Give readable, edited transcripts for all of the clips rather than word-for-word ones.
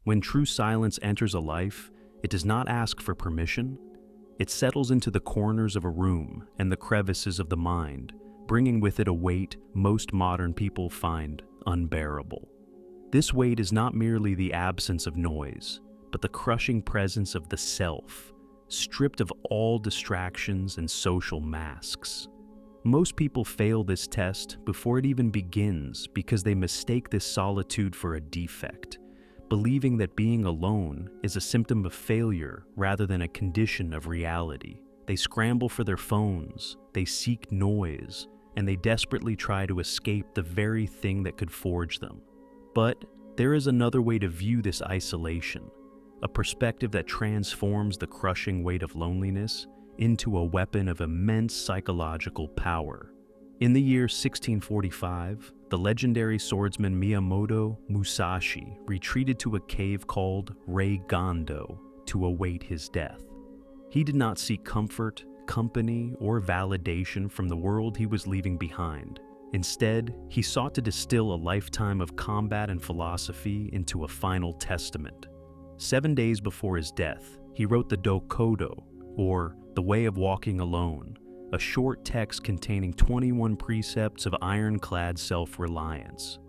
When true silence enters a life, it does not ask for permission. It settles into the corners of a room and the crevices of the mind, bringing with it a weight most modern people find unbearable. This weight is not merely the absence of noise, but the crushing presence of the self, stripped of all distractions and social masks. Most people fail this test before it even begins because they mistake this solitude for a defect, believing that being alone is a symptom of failure rather than a condition of reality. They scramble for their phones, they seek noise, and they desperately try to escape the very thing that could forge them. But there is another way to view this isolation, a perspective that transforms the crushing weight of loneliness into a weapon of immense psychological power. In the year 1645, the legendary swordsman Miyamoto Musashi retreated to a cave called Rei-Gando to await his death. He did not seek comfort, company, or validation from the world he was leaving behind. Instead, he sought to distill a lifetime of combat and philosophy into a final testament. 7 days before his death, he wrote the Dukkha, or The Way of Walking Alone, a short text containing 21 precepts of ironclad self-reliance.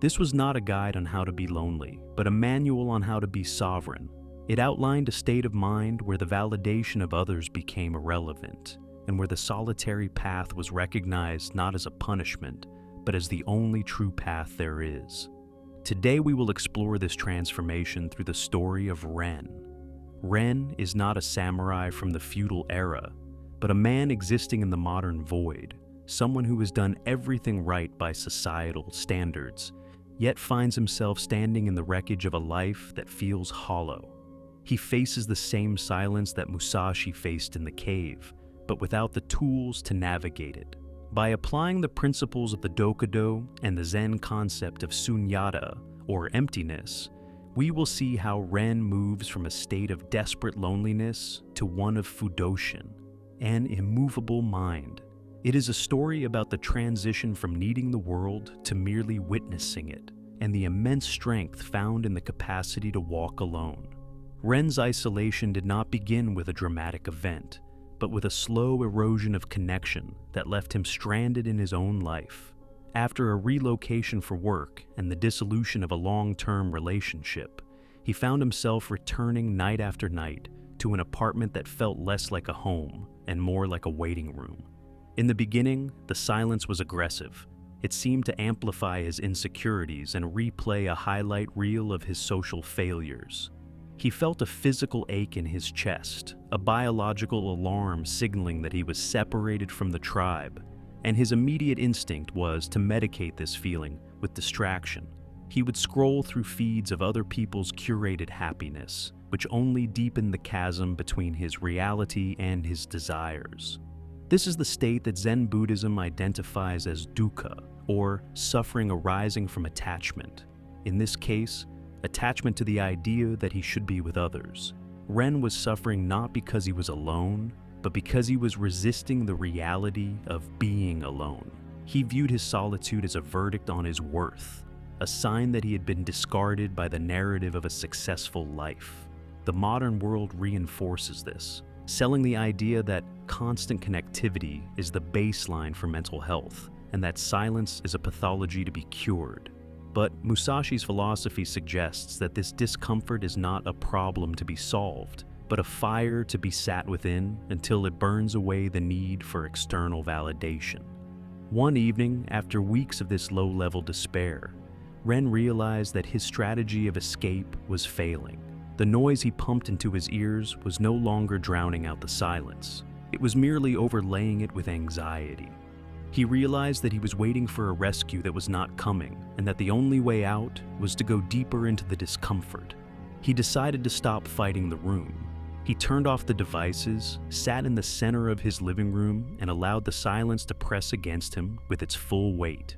This was not a guide on how to be lonely, but a manual on how to be sovereign. It outlined a state of mind where the validation of others became irrelevant, and where the solitary path was recognized not as a punishment, but as the only true path there is. Today we will explore this transformation through the story of Ren. Ren is not a samurai from the feudal era, but a man existing in the modern void, someone who has done everything right by societal standards, yet finds himself standing in the wreckage of a life that feels hollow. He faces the same silence that Musashi faced in the cave, but without the tools to navigate it. By applying the principles of the Dukkha and the Zen concept of sunyata, or emptiness, we will see how Ren moves from a state of desperate loneliness to one of fudoshin, an immovable mind. It is a story about the transition from needing the world to merely witnessing it, and the immense strength found in the capacity to walk alone. Ren's isolation did not begin with a dramatic event, but with a slow erosion of connection that left him stranded in his own life. After a relocation for work and the dissolution of a long-term relationship, he found himself returning night after night to an apartment that felt less like a home and more like a waiting room. In the beginning, the silence was aggressive. It seemed to amplify his insecurities and replay a highlight reel of his social failures. He felt a physical ache in his chest, a biological alarm signaling that he was separated from the tribe, and his immediate instinct was to medicate this feeling with distraction. He would scroll through feeds of other people's curated happiness, which only deepened the chasm between his reality and his desires. This is the state that Zen Buddhism identifies as dukkha, or suffering arising from attachment. In this case, attachment to the idea that he should be with others. Ren was suffering not because he was alone, but because he was resisting the reality of being alone. He viewed his solitude as a verdict on his worth, a sign that he had been discarded by the narrative of a successful life. The modern world reinforces this, selling the idea that constant connectivity is the baseline for mental health, and that silence is a pathology to be cured. But Musashi's philosophy suggests that this discomfort is not a problem to be solved, but a fire to be sat within until it burns away the need for external validation. One evening, after weeks of this low-level despair, Ren realized that his strategy of escape was failing. The noise he pumped into his ears was no longer drowning out the silence. It was merely overlaying it with anxiety. He realized that he was waiting for a rescue that was not coming, and that the only way out was to go deeper into the discomfort. He decided to stop fighting the room. He turned off the devices, sat in the center of his living room, and allowed the silence to press against him with its full weight.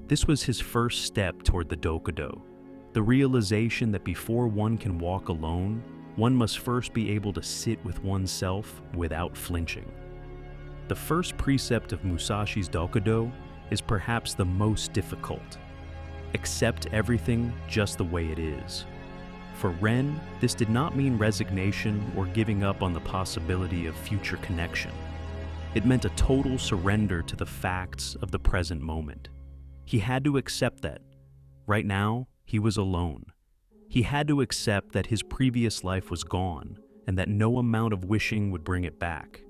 This was his first step toward the Dukkha, the realization that before one can walk alone, one must first be able to sit with oneself without flinching. The first precept of Musashi's Dukkha is perhaps the most difficult. Accept everything just the way it is. For Ren, this did not mean resignation or giving up on the possibility of future connection. It meant a total surrender to the facts of the present moment. He had to accept that, right now, he was alone. He had to accept that his previous life was gone and that no amount of wishing would bring it back.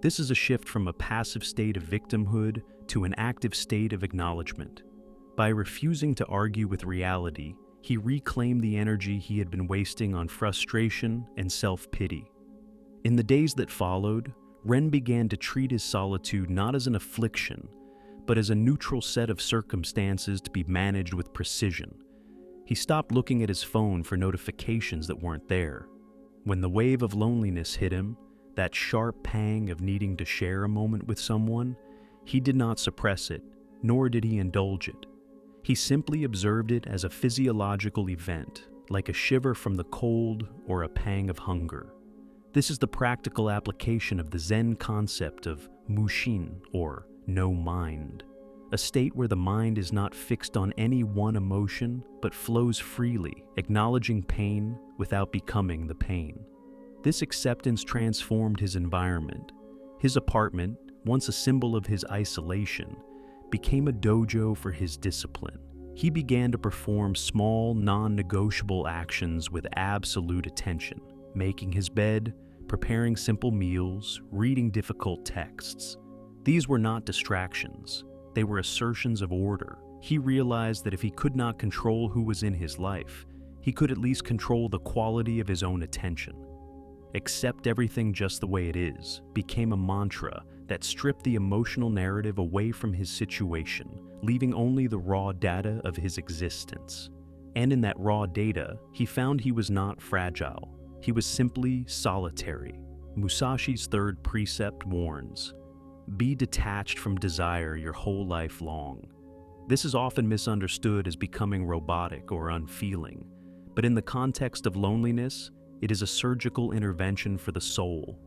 This is a shift from a passive state of victimhood to an active state of acknowledgement. By refusing to argue with reality, he reclaimed the energy he had been wasting on frustration and self-pity. In the days that followed, Ren began to treat his solitude not as an affliction, but as a neutral set of circumstances to be managed with precision. He stopped looking at his phone for notifications that weren't there. When the wave of loneliness hit him, that sharp pang of needing to share a moment with someone, he did not suppress it, nor did he indulge it. He simply observed it as a physiological event, like a shiver from the cold or a pang of hunger. This is the practical application of the Zen concept of mushin, or no mind, a state where the mind is not fixed on any one emotion, but flows freely, acknowledging pain without becoming the pain. This acceptance transformed his environment. His apartment, once a symbol of his isolation, became a dojo for his discipline. He began to perform small, non-negotiable actions with absolute attention, making his bed, preparing simple meals, reading difficult texts. These were not distractions. They were assertions of order. He realized that if he could not control who was in his life, he could at least control the quality of his own attention. Accept everything just the way it is became a mantra that stripped the emotional narrative away from his situation, leaving only the raw data of his existence. And in that raw data, he found he was not fragile. He was simply solitary. Musashi's third precept warns, "Be detached from desire your whole life long." This is often misunderstood as becoming robotic or unfeeling, but in the context of loneliness, it is a surgical intervention for the soul.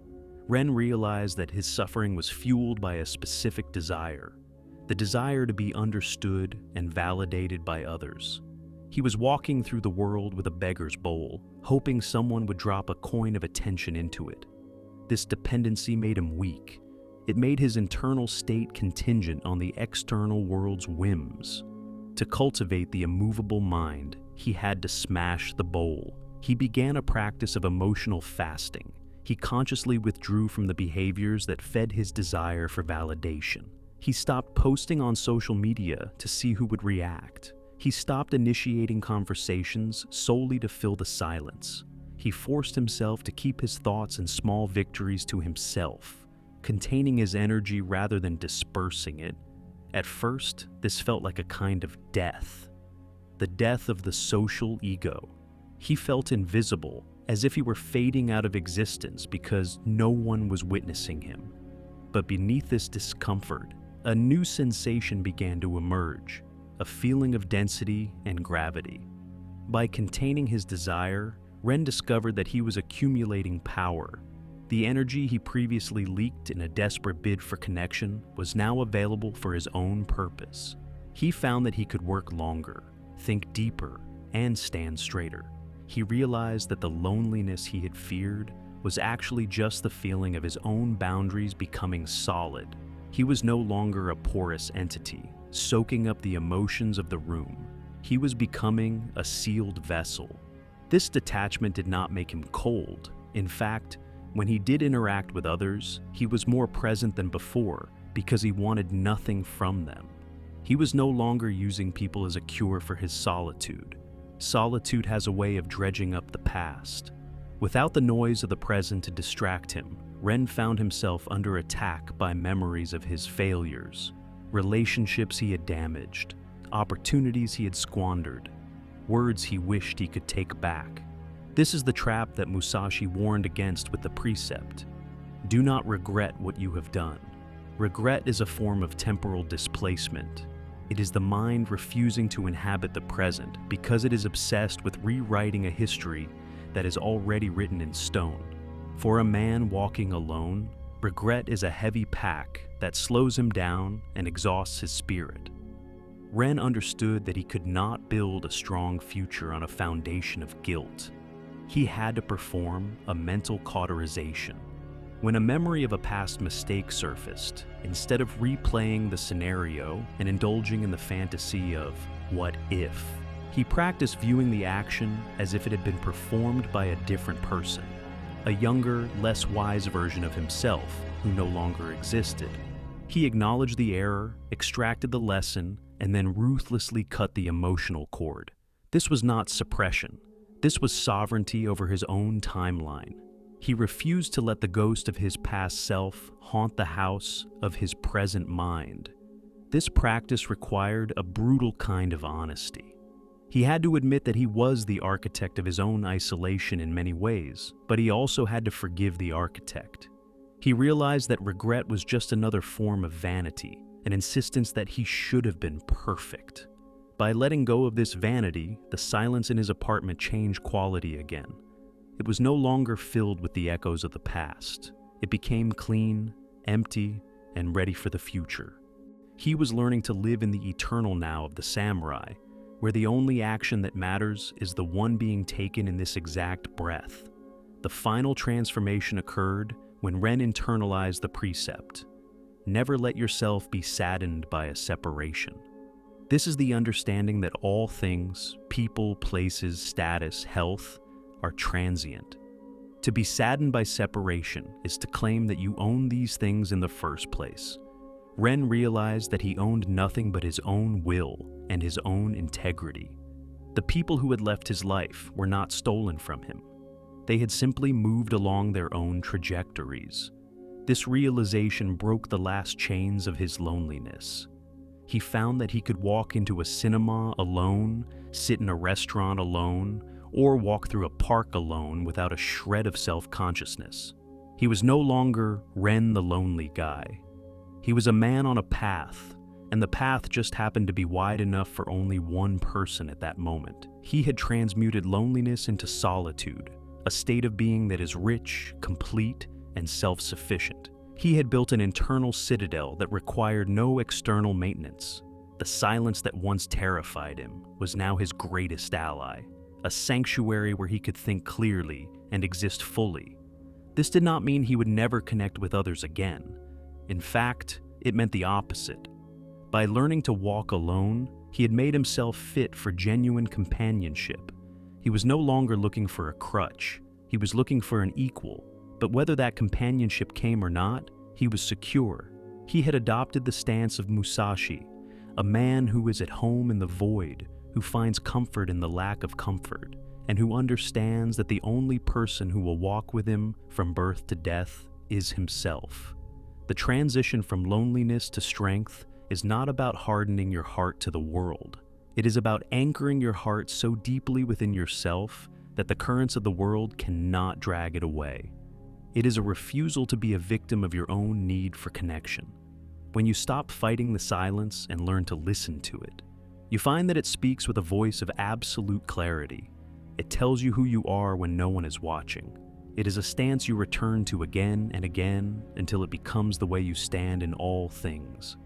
Ren realized that his suffering was fueled by a specific desire, the desire to be understood and validated by others. He was walking through the world with a beggar's bowl, hoping someone would drop a coin of attention into it. This dependency made him weak. It made his internal state contingent on the external world's whims. To cultivate the immovable mind, he had to smash the bowl. He began a practice of emotional fasting. He consciously withdrew from the behaviors that fed his desire for validation. He stopped posting on social media to see who would react. He stopped initiating conversations solely to fill the silence. He forced himself to keep his thoughts and small victories to himself, containing his energy rather than dispersing it. At first, this felt like a kind of death, the death of the social ego. He felt invisible, as if he were fading out of existence because no one was witnessing him. But beneath this discomfort, a new sensation began to emerge, a feeling of density and gravity. By containing his desire, Ren discovered that he was accumulating power. The energy he previously leaked in a desperate bid for connection was now available for his own purpose. He found that he could work longer, think deeper, and stand straighter. He realized that the loneliness he had feared was actually just the feeling of his own boundaries becoming solid. He was no longer a porous entity, soaking up the emotions of the room. He was becoming a sealed vessel. This detachment did not make him cold. In fact, when he did interact with others, he was more present than before because he wanted nothing from them. He was no longer using people as a cure for his solitude. Solitude has a way of dredging up the past. Without the noise of the present to distract him, Ren found himself under attack by memories of his failures, relationships he had damaged, opportunities he had squandered, words he wished he could take back. This is the trap that Musashi warned against with the precept, "Do not regret what you have done." Regret is a form of temporal displacement. It is the mind refusing to inhabit the present because it is obsessed with rewriting a history that is already written in stone. For a man walking alone, regret is a heavy pack that slows him down and exhausts his spirit. Ren understood that he could not build a strong future on a foundation of guilt. He had to perform a mental cauterization. When a memory of a past mistake surfaced, instead of replaying the scenario and indulging in the fantasy of what if, he practiced viewing the action as if it had been performed by a different person, a younger, less wise version of himself who no longer existed. He acknowledged the error, extracted the lesson, and then ruthlessly cut the emotional cord. This was not suppression. This was sovereignty over his own timeline. He refused to let the ghost of his past self haunt the house of his present mind. This practice required a brutal kind of honesty. He had to admit that he was the architect of his own isolation in many ways, but he also had to forgive the architect. He realized that regret was just another form of vanity, an insistence that he should have been perfect. By letting go of this vanity, the silence in his apartment changed quality again. It was no longer filled with the echoes of the past. It became clean, empty, and ready for the future. He was learning to live in the eternal now of the samurai, where the only action that matters is the one being taken in this exact breath. The final transformation occurred when Ren internalized the precept: never let yourself be saddened by a separation. This is the understanding that all things, people, places, status, health, are transient. To be saddened by separation is to claim that you own these things in the first place. Ren realized that he owned nothing but his own will and his own integrity. The people who had left his life were not stolen from him. They had simply moved along their own trajectories. This realization broke the last chains of his loneliness. He found that he could walk into a cinema alone, sit in a restaurant alone, or walk through a park alone without a shred of self-consciousness. He was no longer Ren the lonely guy. He was a man on a path, and the path just happened to be wide enough for only one person at that moment. He had transmuted loneliness into solitude, a state of being that is rich, complete, and self-sufficient. He had built an internal citadel that required no external maintenance. The silence that once terrified him was now his greatest ally, a sanctuary where he could think clearly and exist fully. This did not mean he would never connect with others again. In fact, it meant the opposite. By learning to walk alone, he had made himself fit for genuine companionship. He was no longer looking for a crutch. He was looking for an equal. But whether that companionship came or not, he was secure. He had adopted the stance of Musashi, a man who is at home in the void, who finds comfort in the lack of comfort, and who understands that the only person who will walk with him from birth to death is himself. The transition from loneliness to strength is not about hardening your heart to the world. It is about anchoring your heart so deeply within yourself that the currents of the world cannot drag it away. It is a refusal to be a victim of your own need for connection. When you stop fighting the silence and learn to listen to it, you find that it speaks with a voice of absolute clarity. It tells you who you are when no one is watching. It is a stance you return to again and again until it becomes the way you stand in all things.